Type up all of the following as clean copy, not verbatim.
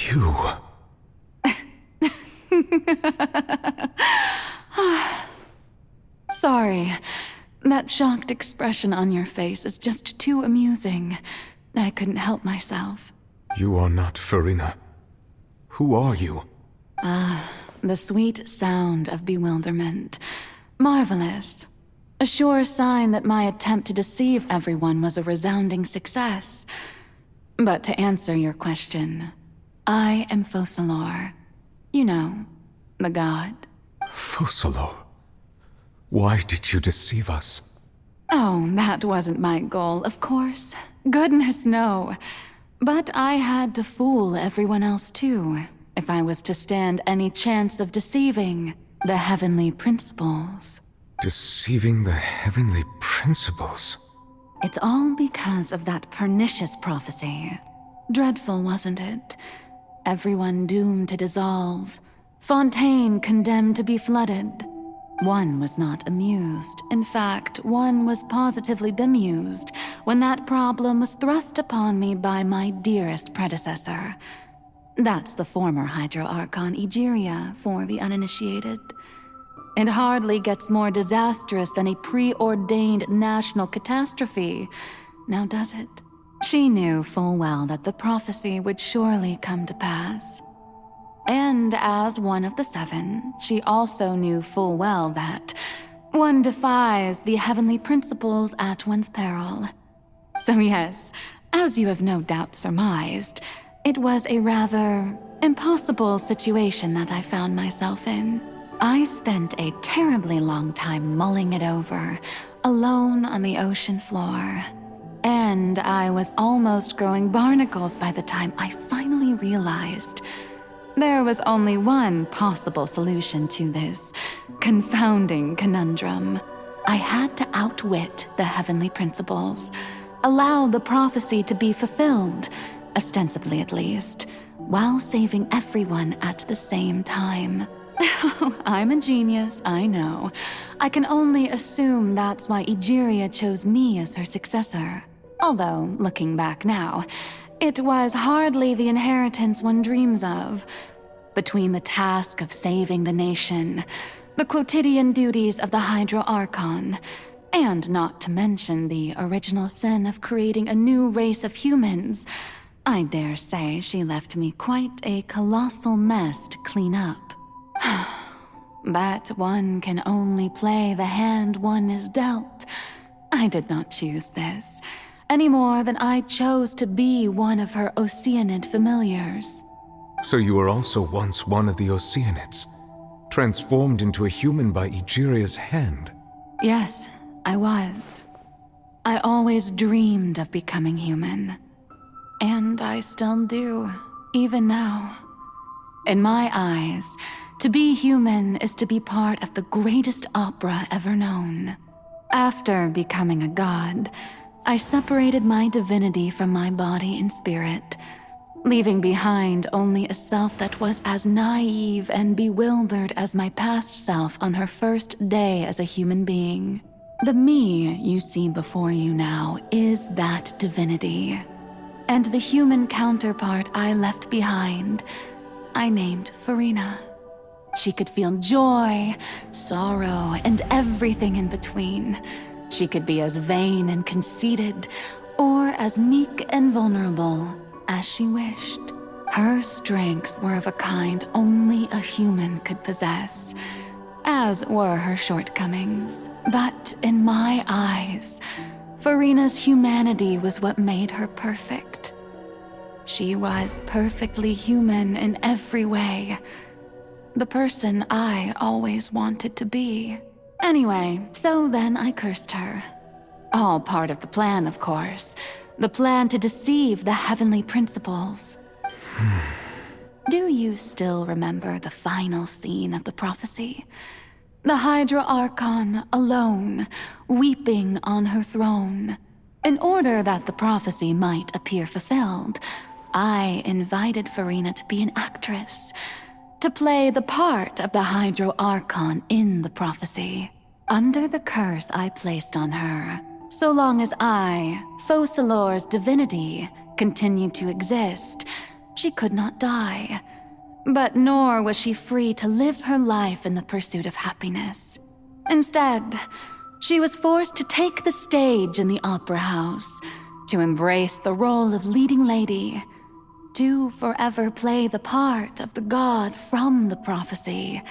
You... Sorry. That shocked expression on your face is just too amusing. I couldn't help myself. You are not Farina. Who are you? The sweet sound of bewilderment. Marvelous. A sure sign that my attempt to deceive everyone was a resounding success. But to answer your question, I am Focalors. You know, the god. Focalors? Why did you deceive us? Oh, that wasn't my goal, of course. Goodness, no. But I had to fool everyone else too, if I was to stand any chance of deceiving the heavenly principles. Deceiving the heavenly principles? It's all because of that pernicious prophecy. Dreadful, wasn't it? Everyone doomed to dissolve. Fontaine condemned to be flooded. One was not amused. In fact, one was positively bemused when that problem was thrust upon me by my dearest predecessor. That's the former Hydro-Archon Egeria for the uninitiated. It hardly gets more disastrous than a preordained national catastrophe, now does it? She knew full well that the prophecy would surely come to pass. And as one of the seven, she also knew full well that one defies the heavenly principles at one's peril. So yes, as you have no doubt surmised, it was a rather impossible situation that I found myself in. I spent a terribly long time mulling it over, alone on the ocean floor. And I was almost growing barnacles by the time I finally realized there was only one possible solution to this confounding conundrum. I had to outwit the heavenly principles, allow the prophecy to be fulfilled, ostensibly at least, while saving everyone at the same time. I'm a genius, I know. I can only assume that's why Egeria chose me as her successor. Although, looking back now, it was hardly the inheritance one dreams of. Between the task of saving the nation, the quotidian duties of the Hydro-Archon, and not to mention the original sin of creating a new race of humans, I dare say she left me quite a colossal mess to clean up. But one can only play the hand one is dealt. I did not choose this, any more than I chose to be one of her Oceanid familiars. So you were also once one of the Oceanids, transformed into a human by Egeria's hand? Yes, I was. I always dreamed of becoming human. And I still do, even now. In my eyes, to be human is to be part of the greatest opera ever known. After becoming a god, I separated my divinity from my body and spirit, leaving behind only a self that was as naive and bewildered as my past self on her first day as a human being. The me you see before you now is that divinity. And the human counterpart I left behind, I named Farina. She could feel joy, sorrow, and everything in between. She could be as vain and conceited, or as meek and vulnerable as she wished. Her strengths were of a kind only a human could possess, as were her shortcomings. But in my eyes, Farina's humanity was what made her perfect. She was perfectly human in every way. The person I always wanted to be. Anyway, so then I cursed her. All part of the plan, of course. The plan to deceive the heavenly principles. Do you still remember the final scene of the prophecy? The Hydro-Archon alone, weeping on her throne. In order that the prophecy might appear fulfilled, I invited Farina to be an actress, to play the part of the Hydro-Archon in the prophecy. Under the curse I placed on her, so long as I, Focalors' divinity, continued to exist, She could not die, but nor was she free to live her life in the pursuit of happiness. Instead, she was forced to take the stage in the opera house, to embrace the role of leading lady, to forever play the part of the god from the prophecy,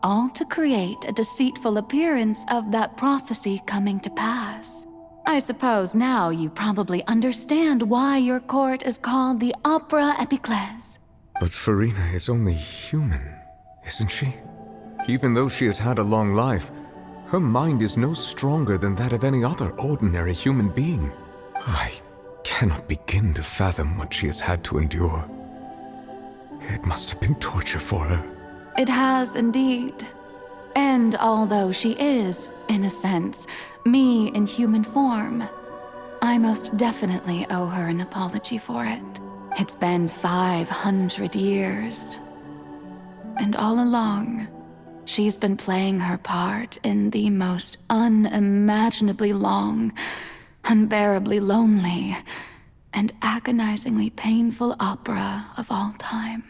all to create a deceitful appearance of that prophecy coming to pass. I suppose now you probably understand why your court is called the Opera Epiclese. But Farina is only human, isn't she? Even though she has had a long life, her mind is no stronger than that of any other ordinary human being. I cannot begin to fathom what she has had to endure. It must have been torture for her. It has indeed. And although she is, in a sense, me in human form, I most definitely owe her an apology for it. It's been 500 years. And all along, she's been playing her part in the most unimaginably long, unbearably lonely, and agonizingly painful opera of all time.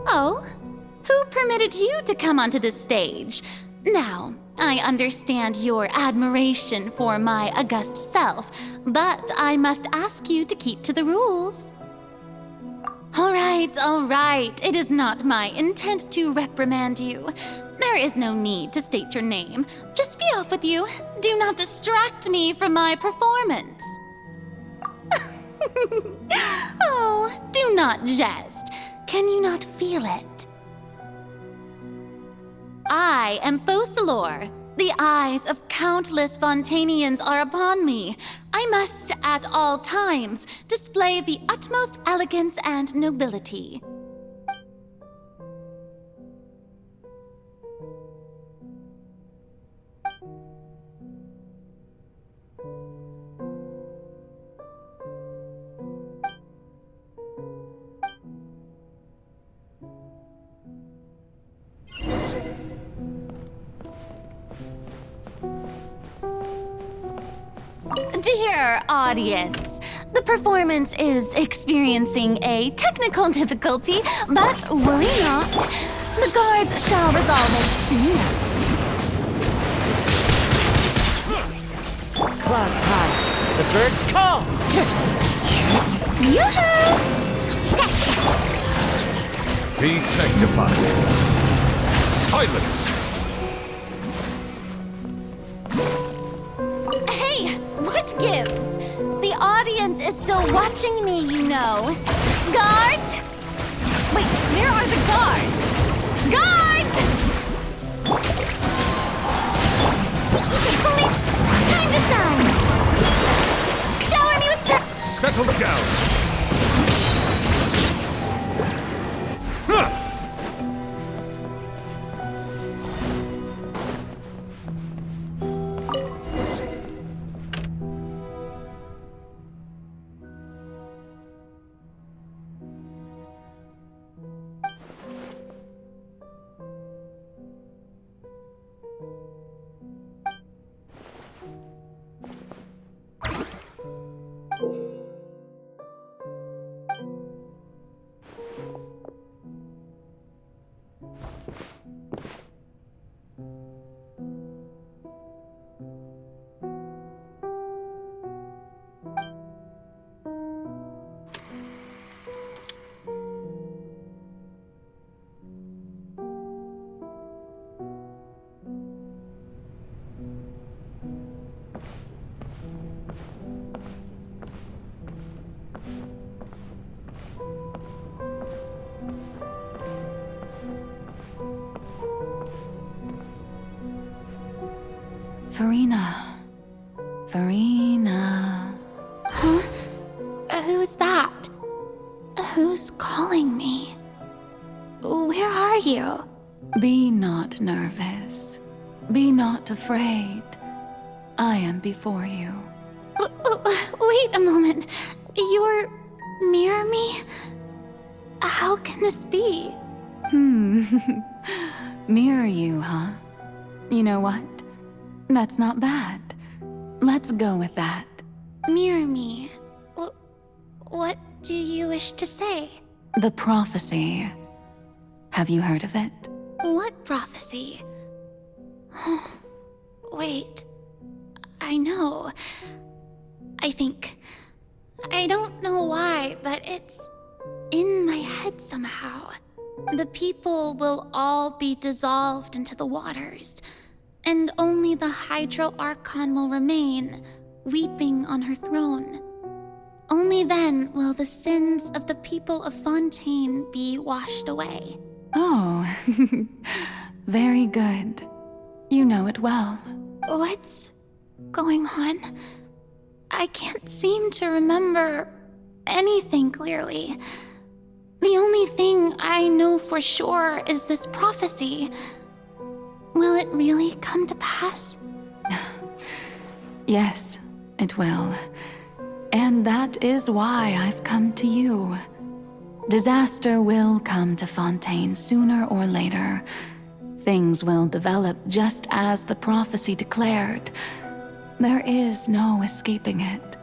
Oh? Who permitted you to come onto this stage? Now, I understand your admiration for my august self, but I must ask you to keep to the rules. All right. It is not my intent to reprimand you. There is no need to state your name. Just be off with you. Do not distract me from my performance. Oh, do not jest. Can you not feel it? I am Focalors. The eyes of countless Fontanians are upon me. I must, at all times, display the utmost elegance and nobility. Dear audience, the performance is experiencing a technical difficulty, but worry not. The guards shall resolve it soon enough. Clouds high, the birds call. Yoo-hoo! Be sanctified. Silence! Hey, what gives? The audience is still watching me, you know. Guards? Wait, where are the guards? Guards! Time to shine! Shower me with Settle down! Farina. Farina. Huh? Who's that? Who's calling me? Where are you? Be not nervous. Be not afraid. I am before you. Wait a moment. You're near me? How can this be? Mirror you, huh? You know what? That's not bad. Let's go with that. Mirror me? What do you wish to say? The prophecy. Have you heard of it? What prophecy? Wait. I know. I don't know why, but it's in my head somehow. The people will all be dissolved into the waters, and only the Hydro Archon will remain, weeping on her throne. Only then will the sins of the people of Fontaine be washed away. Oh, very good. You know it well. What's going on? I can't seem to remember anything clearly. The only thing I know for sure is this prophecy. Will it really come to pass? Yes, it will. And that is why I've come to you. Disaster will come to Fontaine sooner or later. Things will develop just as the prophecy declared. There is no escaping it.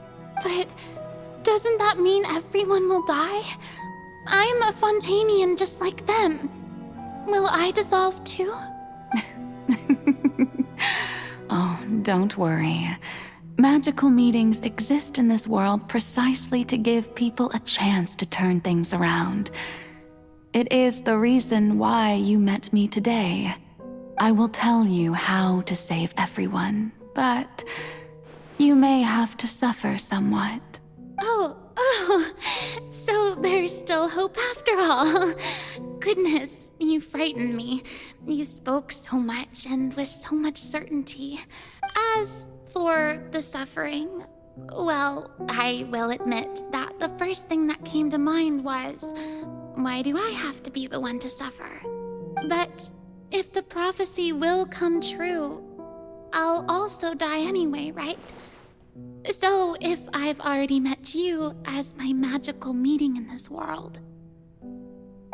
But doesn't that mean everyone will die? I'm a Fontainian just like them. Will I dissolve too? Oh, don't worry. Magical meetings exist in this world precisely to give people a chance to turn things around. It is the reason why you met me today. I will tell you how to save everyone, but you may have to suffer somewhat. Oh, so there's still hope after all. Goodness, you frightened me. You spoke so much and with so much certainty. As for the suffering, well, I will admit that the first thing that came to mind was, why do I have to be the one to suffer? But if the prophecy will come true, I'll also die anyway, right? So if I've already met you as my magical meeting in this world,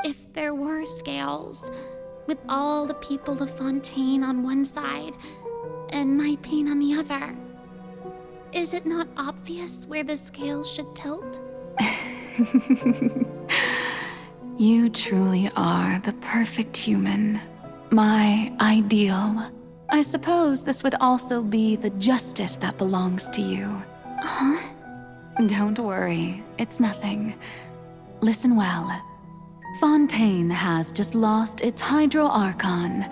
if there were scales, with all the people of Fontaine on one side and my pain on the other, is it not obvious where the scales should tilt? You truly are the perfect human, my ideal. I suppose this would also be the justice that belongs to you. Huh? Don't worry, it's nothing. Listen well. Fontaine has just lost its Hydro Archon.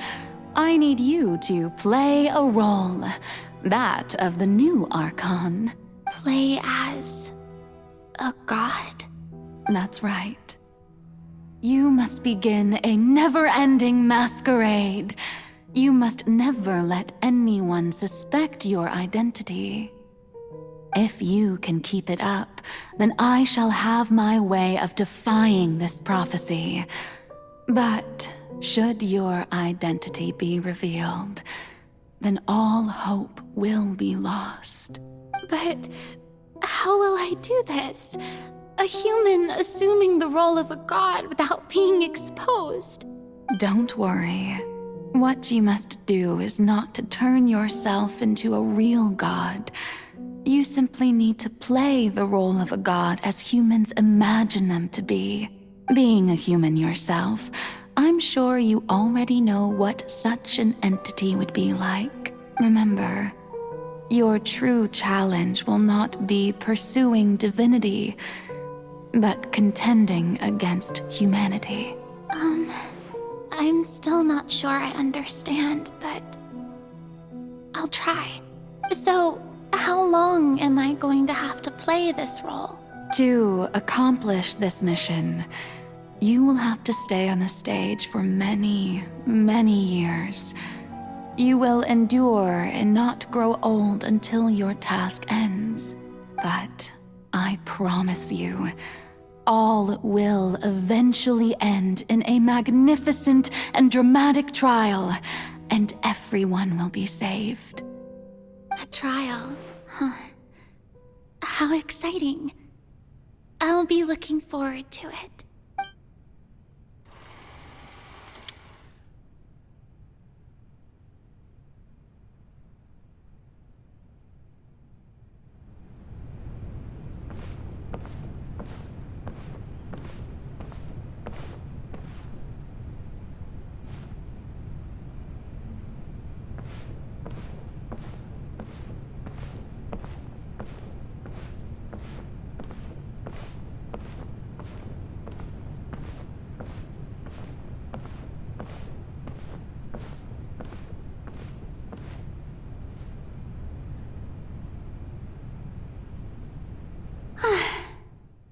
I need you to play a role, that of the new Archon. Play as a god? That's right. You must begin a never-ending masquerade. You must never let anyone suspect your identity. If you can keep it up, then I shall have my way of defying this prophecy. But should your identity be revealed, then all hope will be lost. But how will I do this? A human assuming the role of a god without being exposed. Don't worry. What you must do is not to turn yourself into a real god. You simply need to play the role of a god as humans imagine them to be. Being a human yourself, I'm sure you already know what such an entity would be like. Remember, your true challenge will not be pursuing divinity, but contending against humanity. I'm still not sure I understand, but I'll try. So, how long am I going to have to play this role? To accomplish this mission, you will have to stay on the stage for many, many years. You will endure and not grow old until your task ends. But I promise you, all will eventually end in a magnificent and dramatic trial, and everyone will be saved. A trial, huh? How exciting. I'll be looking forward to it.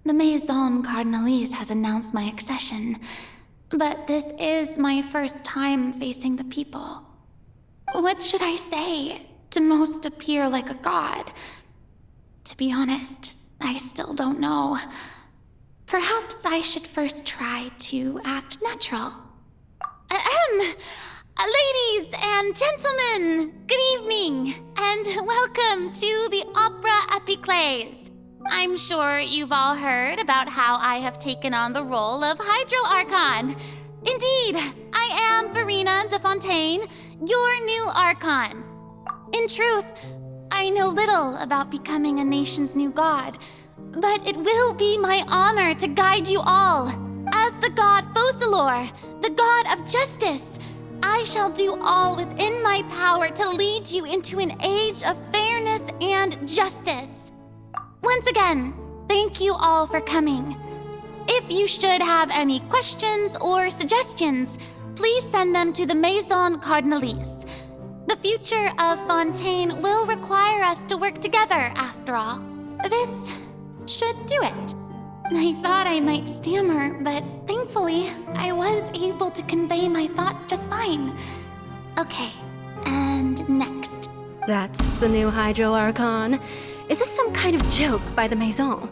The Maison Cardinalise has announced my accession, but this is my first time facing the people. What should I say to most appear like a god? To be honest, I still don't know. Perhaps I should first try to act natural. Ladies and gentlemen, good evening, and welcome to the Opera Epiclese. I'm sure you've all heard about how I have taken on the role of Hydro Archon. Indeed, I am Verena de Fontaine, your new Archon. In truth, I know little about becoming a nation's new god, but it will be my honor to guide you all. As the god Focalors, the god of justice, I shall do all within my power to lead you into an age of fairness and justice. Once again, thank you all for coming. If you should have any questions or suggestions, please send them to the Maison Cardinalise. The future of Fontaine will require us to work together, after all. This should do it. I thought I might stammer, but thankfully, I was able to convey my thoughts just fine. Okay, and next. That's the new Hydro Archon. Is this some kind of joke by the Maison?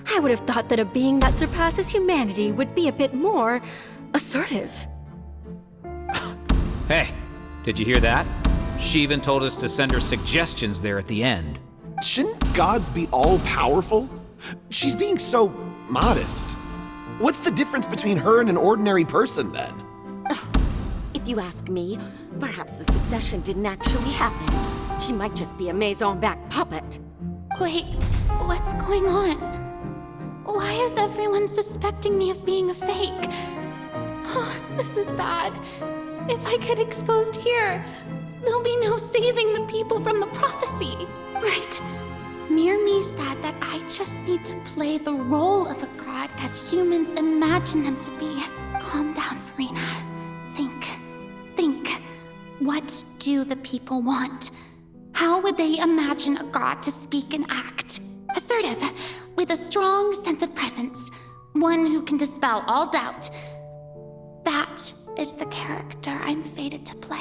I would have thought that a being that surpasses humanity would be a bit more assertive. Hey, did you hear that? She even told us to send her suggestions there at the end. Shouldn't gods be all-powerful? She's being so modest. What's the difference between her and an ordinary person, then? If you ask me, perhaps the succession didn't actually happen. She might just be a Maison-backed puppet. Wait, what's going on? Why is everyone suspecting me of being a fake? Oh, this is bad. If I get exposed here, there'll be no saving the people from the prophecy. Right. Mirmi said that I just need to play the role of a god as humans imagine them to be. Calm down, Verena. Think. What do the people want? How would they imagine a god to speak and act? Assertive, with a strong sense of presence. One who can dispel all doubt. That is the character I'm fated to play.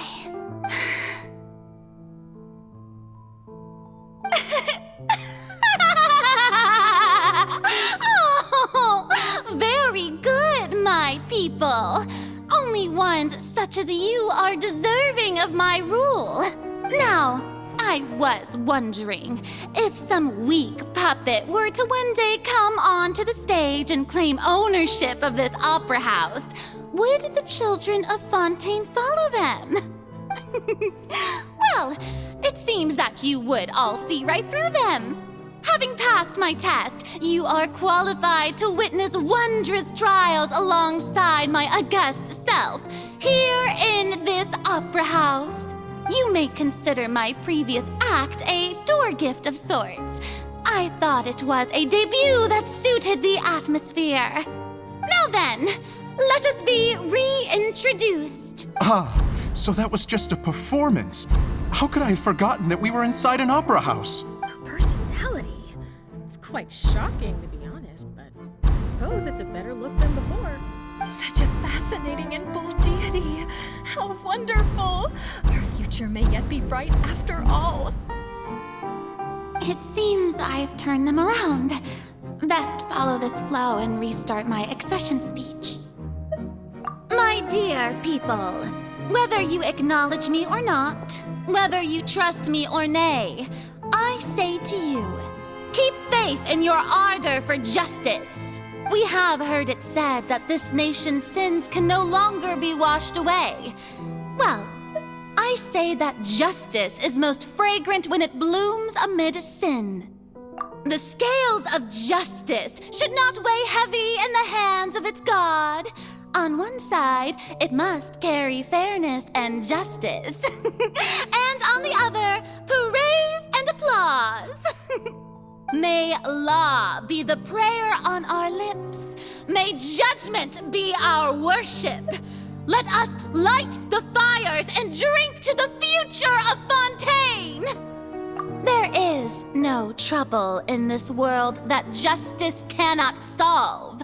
Oh, very good, my people. Only ones such as you are deserving of my rule. Now, I was wondering if some weak puppet were to one day come onto the stage and claim ownership of this opera house, would the children of Fontaine follow them? Well, it seems that you would all see right through them. Having passed my test, you are qualified to witness wondrous trials alongside my august self, here in this opera house. You may consider my previous act a door gift of sorts. I thought it was a debut that suited the atmosphere. Now then, let us be reintroduced. Ah, so that was just a performance. How could I have forgotten that we were inside an opera house? Her personality. It's quite shocking, to be honest, but I suppose it's a better look than before. Such a fascinating and bold deity. How wonderful! Our future may yet be bright after all. It seems I've turned them around. Best follow this flow and restart my accession speech. My dear people, whether you acknowledge me or not, whether you trust me or nay, I say to you, keep faith in your ardor for justice. We have heard it said that this nation's sins can no longer be washed away. Well, I say that justice is most fragrant when it blooms amid sin. The scales of justice should not weigh heavy in the hands of its God. On one side, it must carry fairness and justice. And on the other, praise and applause. May law be the prayer on our lips. May judgment be our worship. Let us light the fires and drink to the future of Fontaine. There is no trouble in this world that justice cannot solve.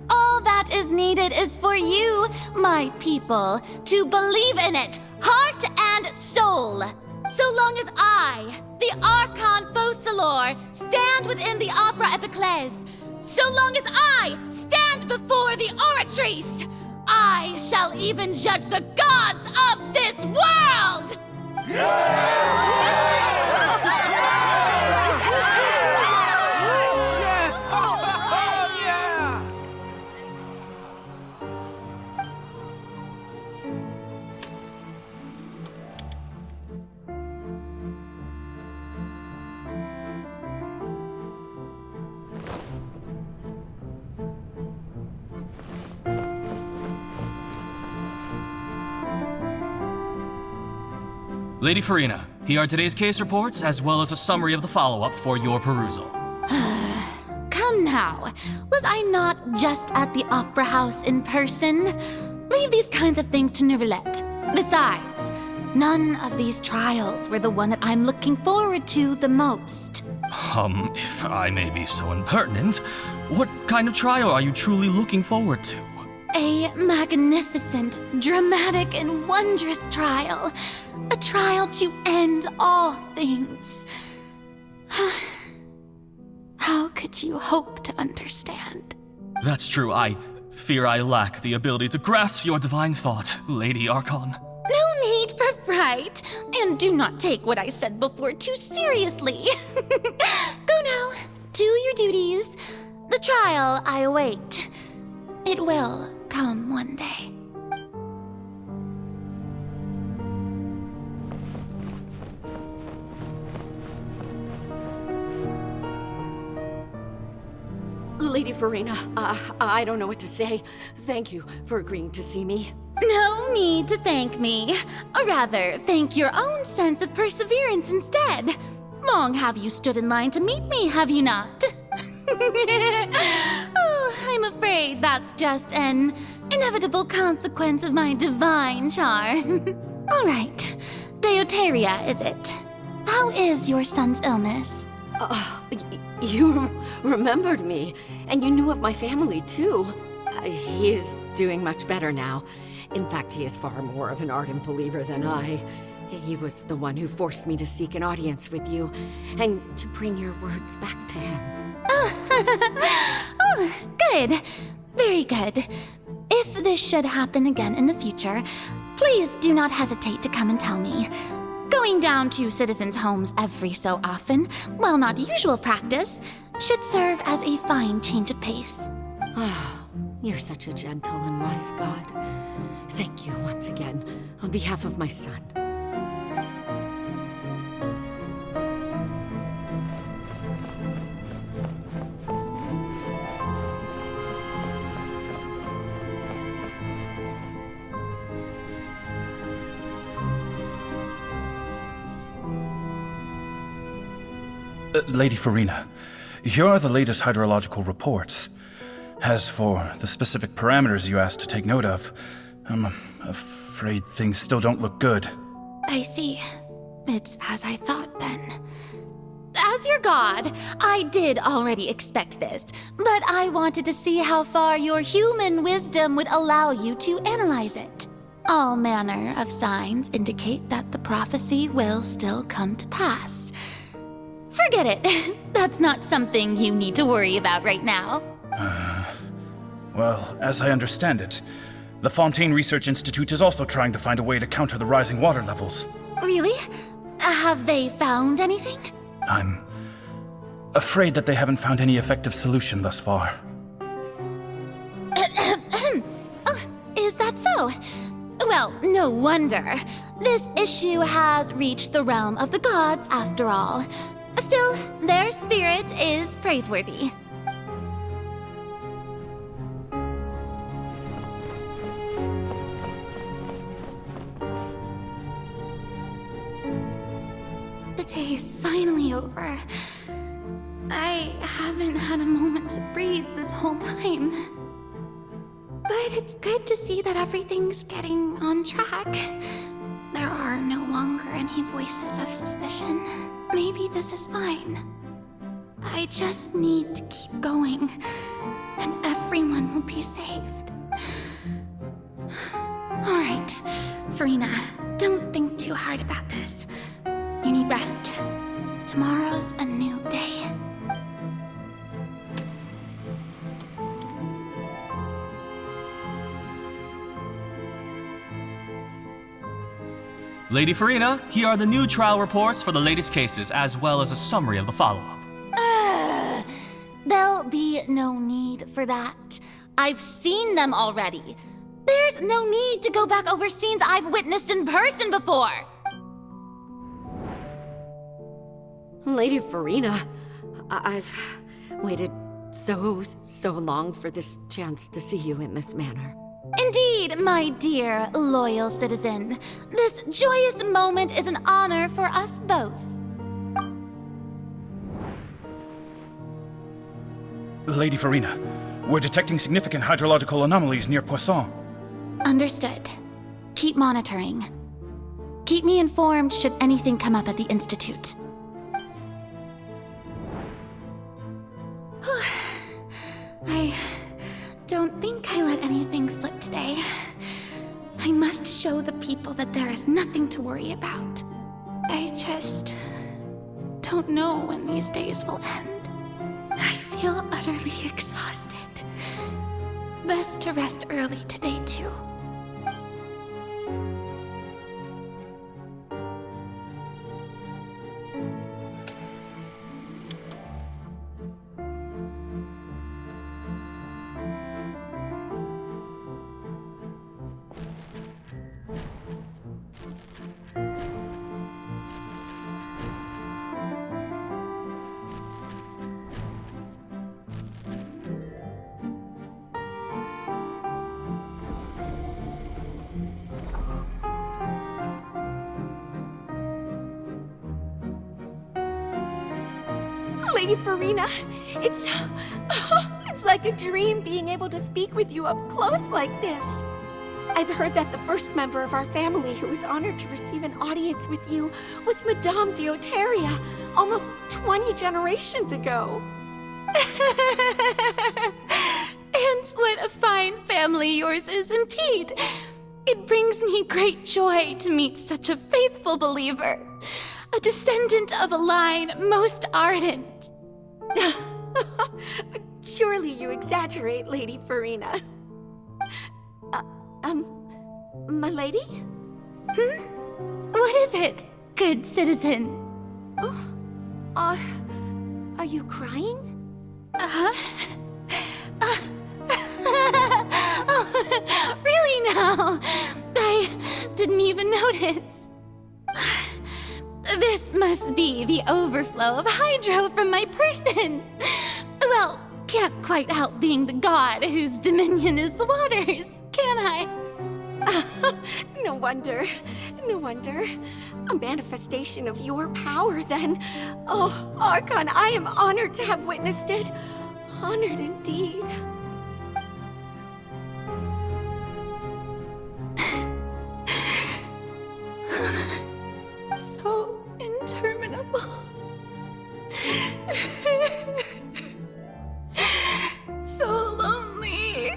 All that is needed is for you, my people, to believe in it, heart and soul. So long as I, the Archon Focalors, stand within the Opera Epiclese, so long as I stand before the Oratrice, I shall even judge the gods of this world! Lady Farina, here are today's case reports, as well as a summary of the follow-up for your perusal. Come now, was I not just at the Opera House in person? Leave these kinds of things to Neuvillette. Besides, none of these trials were the one that I'm looking forward to the most. If I may be so impertinent, what kind of trial are you truly looking forward to? A magnificent, dramatic, and wondrous trial. A trial to end all things. How could you hope to understand? That's true. I fear I lack the ability to grasp your divine thought, Lady Archon. No need for fright, and do not take what I said before too seriously. Go now, do your duties. The trial I await. It will come one day. Lady Farina, I don't know what to say. Thank you for agreeing to see me. No need to thank me. Or rather, thank your own sense of perseverance instead. Long have you stood in line to meet me, have you not? Oh, I'm afraid that's just an inevitable consequence of my divine charm. All right, Deoteria, is it? How is your son's illness? You remembered me, and you knew of my family, too. He is doing much better now. In fact, he is far more of an ardent believer than I. He was the one who forced me to seek an audience with you, and to bring your words back to him. Oh, good. Very good. If this should happen again in the future, please do not hesitate to come and tell me. Going down to citizens' homes every so often, while not usual practice, should serve as a fine change of pace. You're such a gentle and wise god. Thank you once again, on behalf of my son. Lady Farina, here are the latest hydrological reports. As for the specific parameters you asked to take note of, I'm afraid things still don't look good. I see. It's as I thought, then. as your god, I did already expect this, but I wanted to see how far your human wisdom would allow you to analyze it. All manner of signs indicate that the prophecy will still come to pass. Forget it. That's not something you need to worry about right now. Well, as I understand it, the Fontaine Research Institute is also trying to find a way to counter the rising water levels. Really? Have they found anything? I'm afraid that they haven't found any effective solution thus far. Oh, is that so? Well, no wonder. This issue has reached the realm of the gods, after all. Still, their spirit is praiseworthy. The day is finally over. I haven't had a moment to breathe this whole time. But it's good to see that everything's getting on track. There are no longer any voices of suspicion. Maybe this is fine. I just need to keep going, and everyone will be saved. All right, Farina, don't think too hard about this. You need rest. Tomorrow's a new day. Lady Farina, here are the new trial reports for the latest cases, as well as a summary of the follow-up. There'll be no need for that. I've seen them already. There's no need to go back over scenes I've witnessed in person before. Lady Farina, I've waited so long for this chance to see you in this manner. Indeed, my dear, loyal citizen. This joyous moment is an honor for us both. Lady Farina, we're detecting significant hydrological anomalies near Poisson. Understood. Keep monitoring. Keep me informed should anything come up at the Institute. I don't think I let anything slip today. I must show the people that there is nothing to worry about. I just don't know when these days will end. I feel utterly exhausted. Best to rest early today, too. Lady Farina, it's like a dream being able to speak with you up close like this. I've heard that the first member of our family who was honored to receive an audience with you was Madame Deoteria, almost 20 generations ago. And what a fine family yours is indeed. It brings me great joy to meet such a faithful believer. A descendant of a line most ardent. Surely you exaggerate, Lady Farina. My lady? What is it, good citizen? Oh, are you crying? Oh, really now? I didn't even notice. This must be the overflow of hydro from my person. Well, can't quite help being the god whose dominion is the waters, can I? No wonder. A manifestation of your power, then. Oh, Archon, I am honored to have witnessed it. Honored indeed. So interminable. so lonely.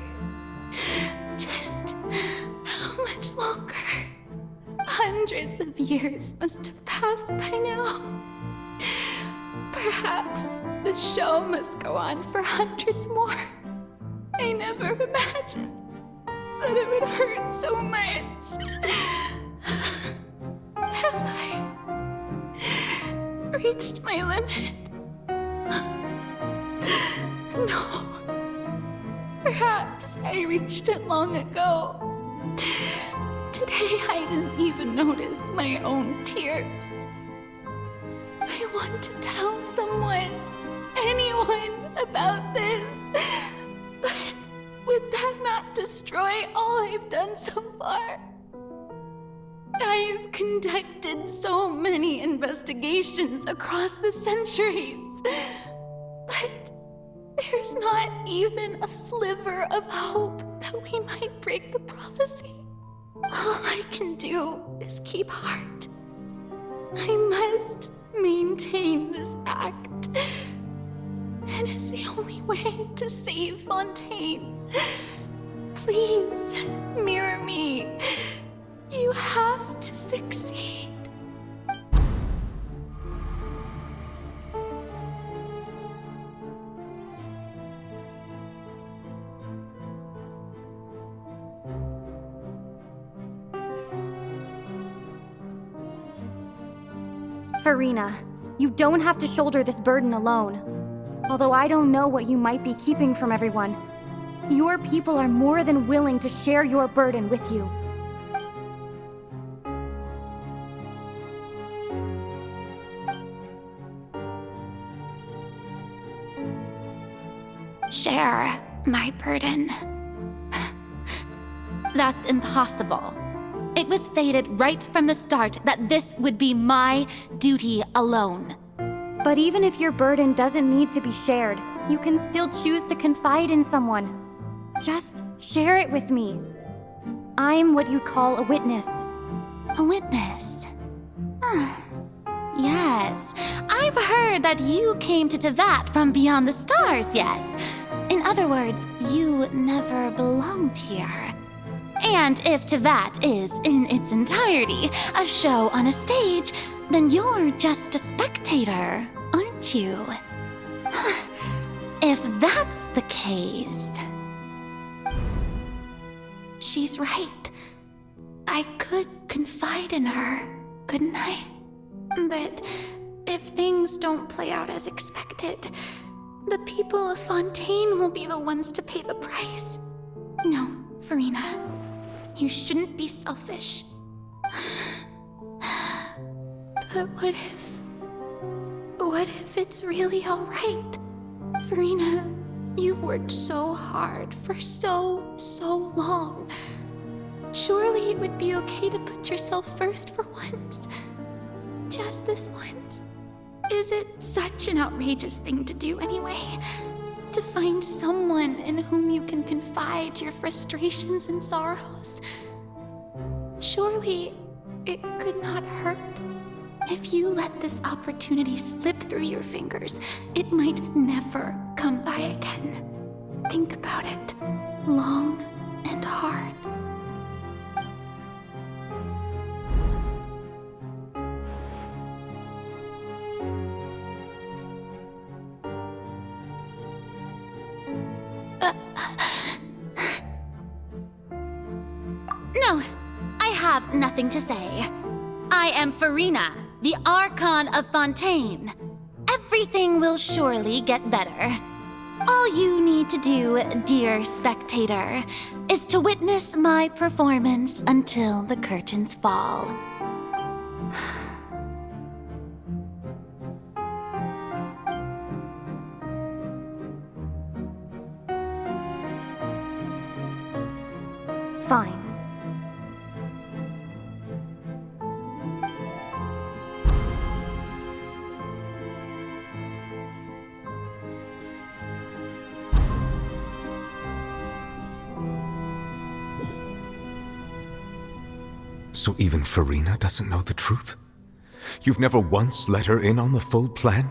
Just how much longer? Hundreds of years must have passed by now. Perhaps the show must go on for hundreds more. I never imagined that it would hurt so much. Have I reached my limit? No. Perhaps I reached it long ago. Today I didn't even notice my own tears. I want to tell someone, anyone, about this. But would that not destroy all I've done so far? I've conducted so many investigations across the centuries. But there's not even a sliver of hope that we might break the prophecy. All I can do is keep heart. I must maintain this act. It is the only way to save Fontaine. Please, mirror me. You have to succeed. Farina, you don't have to shoulder this burden alone. Although I don't know what you might be keeping from everyone, your people are more than willing to share your burden with you. Share my burden. That's impossible. It was fated right from the start that this would be my duty alone. But even if your burden doesn't need to be shared, you can still choose to confide in someone. Just share it with me. I'm what you'd call a witness. A witness? Yes, I've heard that you came to Tevat from beyond the stars, yes. In other words, you never belonged here. And if Tevat is, in its entirety, a show on a stage, then you're just a spectator, aren't you? If that's the case... She's right. I could confide in her, couldn't I? But if things don't play out as expected, the people of Fontaine will be the ones to pay the price. No, Farina. You shouldn't be selfish. But what if it's really all right? Farina, you've worked so hard for so long. Surely it would be okay to put yourself first for once. Just this once. Is it such an outrageous thing to do anyway? To find someone in whom you can confide your frustrations and sorrows? Surely it could not hurt. If you let this opportunity slip through your fingers, it might never come by again. Think about it long and hard. No, I have nothing to say. I am Farina, the Archon of Fontaine. Everything will surely get better. All you need to do, dear spectator, is to witness my performance until the curtains fall. Fine. So even Farina doesn't know the truth? You've never once let her in on the full plan?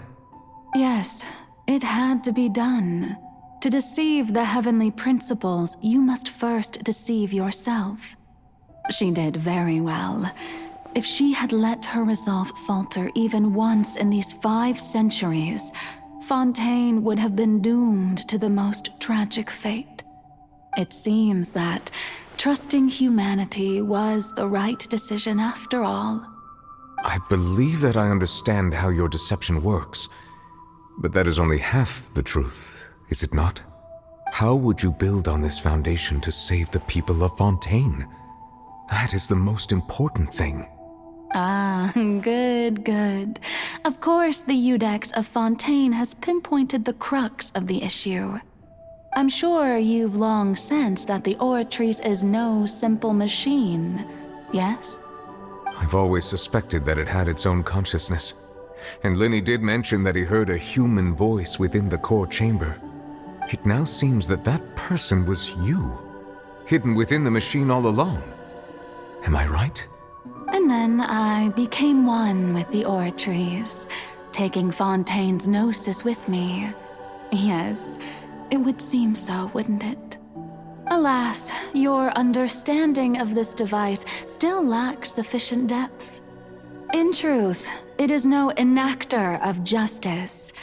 Yes, it had to be done. To deceive the heavenly principles, you must first deceive yourself. She did very well. If she had let her resolve falter even once in these 5 centuries, Fontaine would have been doomed to the most tragic fate. It seems that trusting humanity was the right decision after all. I believe that I understand how your deception works, but that is only half the truth, is it not? How would you build on this foundation to save the people of Fontaine? That is the most important thing. Ah, good. Of course, the Iudex of Fontaine has pinpointed the crux of the issue. I'm sure you've long sensed that the Oratrice is no simple machine, yes? I've always suspected that it had its own consciousness, and Lenny did mention that he heard a human voice within the core chamber. It now seems that that person was you, hidden within the machine all along. Am I right? And then I became one with the Oratrice, taking Fontaine's gnosis with me. Yes, it would seem so, wouldn't it? Alas, your understanding of this device still lacks sufficient depth. In truth, it is no enactor of justice.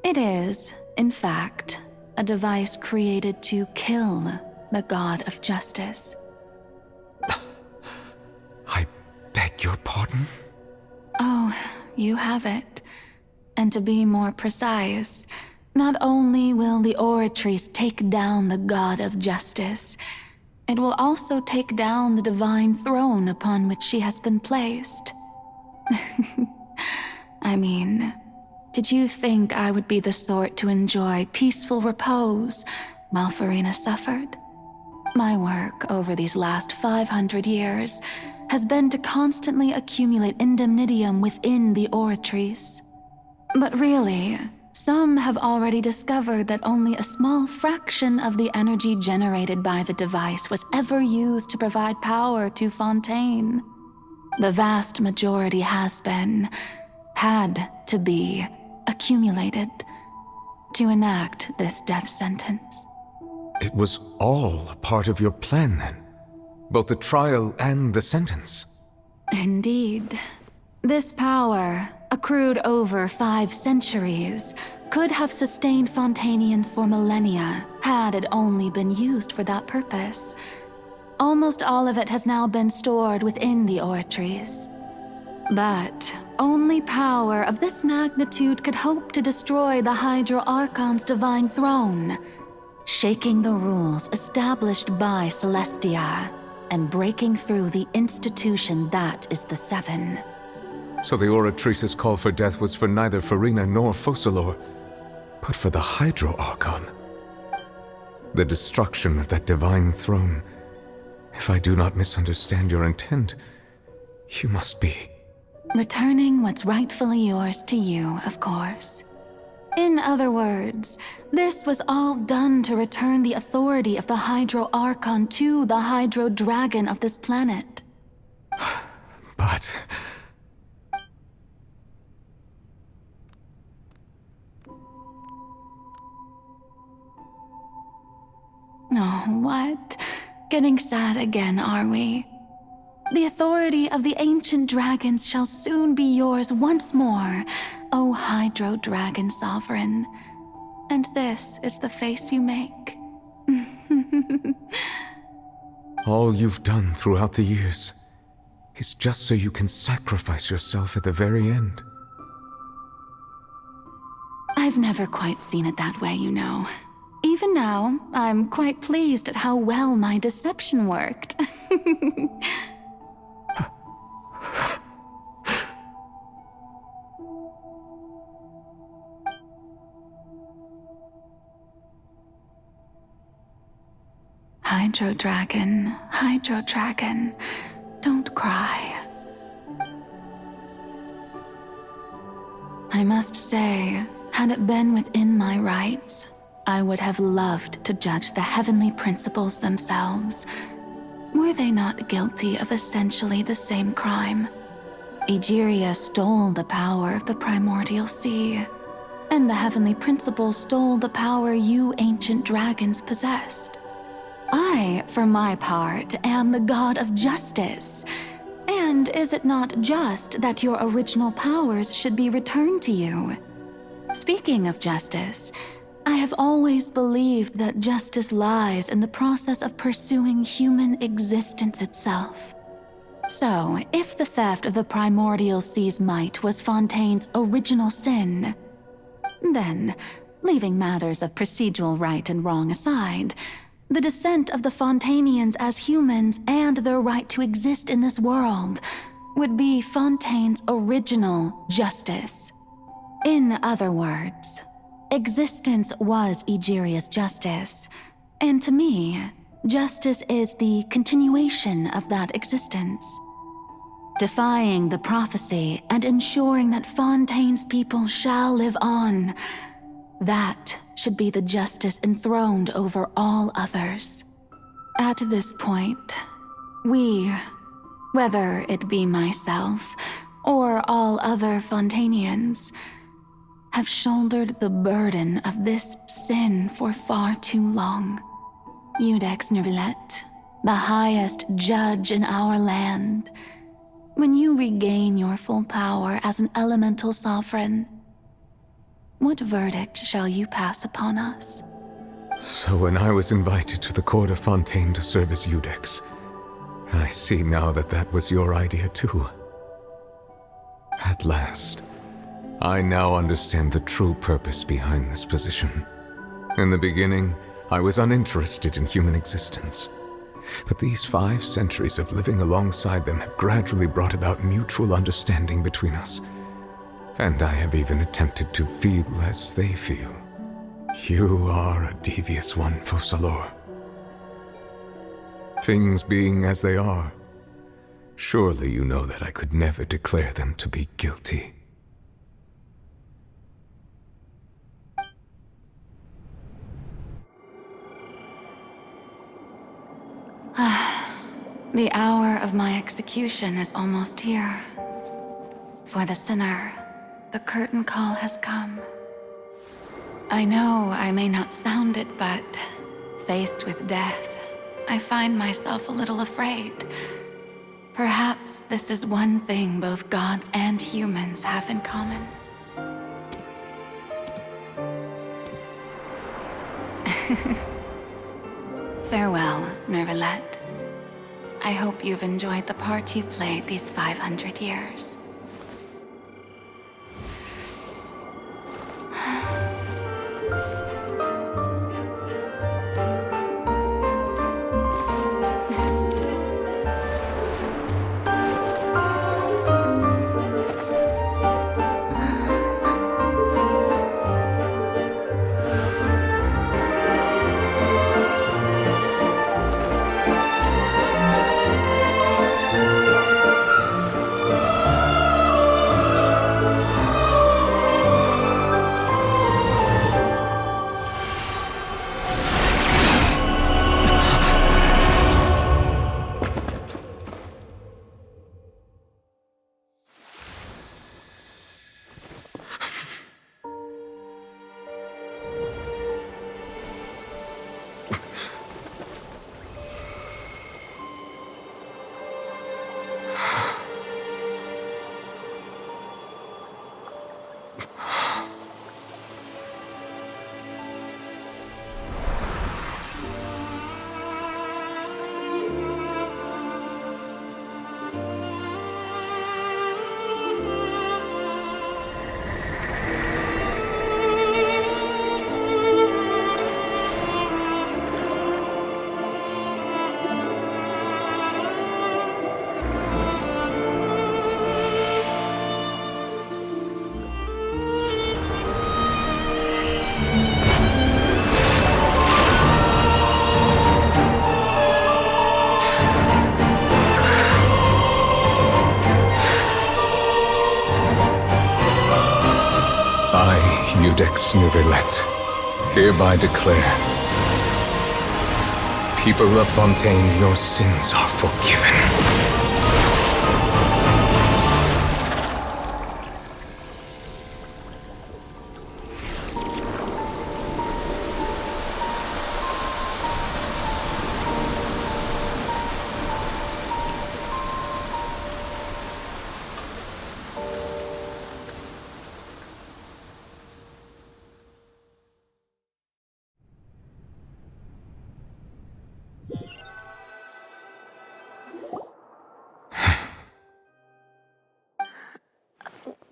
It is, in fact, a device created to kill the god of justice. I beg your pardon? Oh, you have it. And to be more precise, not only will the Oratrice take down the god of justice, it will also take down the divine throne upon which she has been placed. I mean, did you think I would be the sort to enjoy peaceful repose while Farina suffered? My work over these last 500 years has been to constantly accumulate indemnitium within the Oratrice. But really, some have already discovered that only a small fraction of the energy generated by the device was ever used to provide power to Fontaine. The vast majority had to be, accumulated to enact this death sentence. It was all part of your plan then? Both the trial and the sentence? Indeed. This power, accrued over 5 centuries, could have sustained Fontainians for millennia had it only been used for that purpose. Almost all of it has now been stored within the Oratrice. But only power of this magnitude could hope to destroy the Hydro Archon's divine throne, shaking the rules established by Celestia and breaking through the institution that is the Seven. So the Oratrice's call for death was for neither Farina nor Focalors, but for the Hydro Archon. The destruction of that divine throne. If I do not misunderstand your intent, you must be... Returning what's rightfully yours to you, of course. In other words, this was all done to return the authority of the Hydro Archon to the Hydro Dragon of this planet. But... Oh, what? Getting sad again, are we? The authority of the ancient dragons shall soon be yours once more, O Hydro Dragon Sovereign. And this is the face you make. All you've done throughout the years is just so you can sacrifice yourself at the very end. I've never quite seen it that way, you know. Even now, I'm quite pleased at how well my deception worked. Hydro Dragon, don't cry. I must say, had it been within my rights, I would have loved to judge the heavenly principles themselves. Were they not guilty of essentially the same crime? Egeria stole the power of the primordial sea. and the heavenly principle stole the power you ancient dragons possessed. I, for my part, am the god of justice. And is it not just that your original powers should be returned to you? Speaking of justice, I have always believed that justice lies in the process of pursuing human existence itself. So, if the theft of the primordial sea's might was Fontaine's original sin, then, leaving matters of procedural right and wrong aside, the descent of the Fontainians as humans and their right to exist in this world would be Fontaine's original justice. In other words, existence was Egeria's justice, and to me, justice is the continuation of that existence. Defying the prophecy and ensuring that Fontaine's people shall live on, that should be the justice enthroned over all others. At this point, we, whether it be myself or all other Fontainians, have shouldered the burden of this sin for far too long. Iudex Nervillet, the highest judge in our land, when you regain your full power as an elemental sovereign, what verdict shall you pass upon us? So when I was invited to the court of Fontaine to serve as Iudex, I see now that that was your idea too. At last, I now understand the true purpose behind this position. In the beginning, I was uninterested in human existence. But these 5 centuries of living alongside them have gradually brought about mutual understanding between us. And I have even attempted to feel as they feel. You are a devious one, Focalors. Things being as they are, surely you know that I could never declare them to be guilty. The hour of my execution is almost here. For the sinner, the curtain call has come. I know I may not sound it, but faced with death, I find myself a little afraid. Perhaps this is one thing both gods and humans have in common. Farewell, Nervillet. I hope you've enjoyed the part you played these 500 years. Iudex Nervillet, hereby declare, people of Fontaine, your sins are forgiven.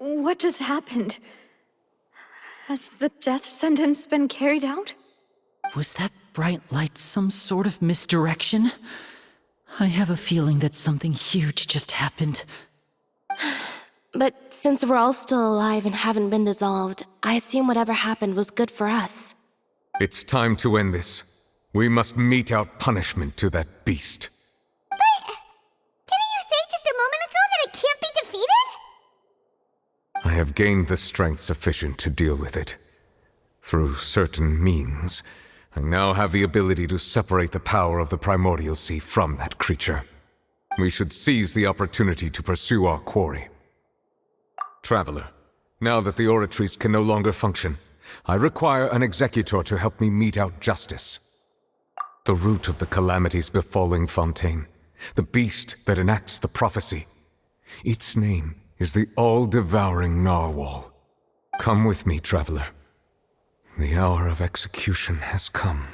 What just happened? Has the death sentence been carried out? Was that bright light some sort of misdirection? I have a feeling that something huge just happened. But since we're all still alive and haven't been dissolved, I assume whatever happened was good for us. It's time to end this. We must mete out punishment to that beast. Didn't you say just a moment ago that it can't be defeated? I have gained the strength sufficient to deal with it. Through certain means, I now have the ability to separate the power of the Primordial Sea from that creature. We should seize the opportunity to pursue our quarry. Traveler, now that the oratories can no longer function, I require an executor to help me mete out justice. The root of the calamities befalling Fontaine, the beast that enacts the prophecy. Its name is the all-devouring Narwhal. Come with me, traveler. The hour of execution has come.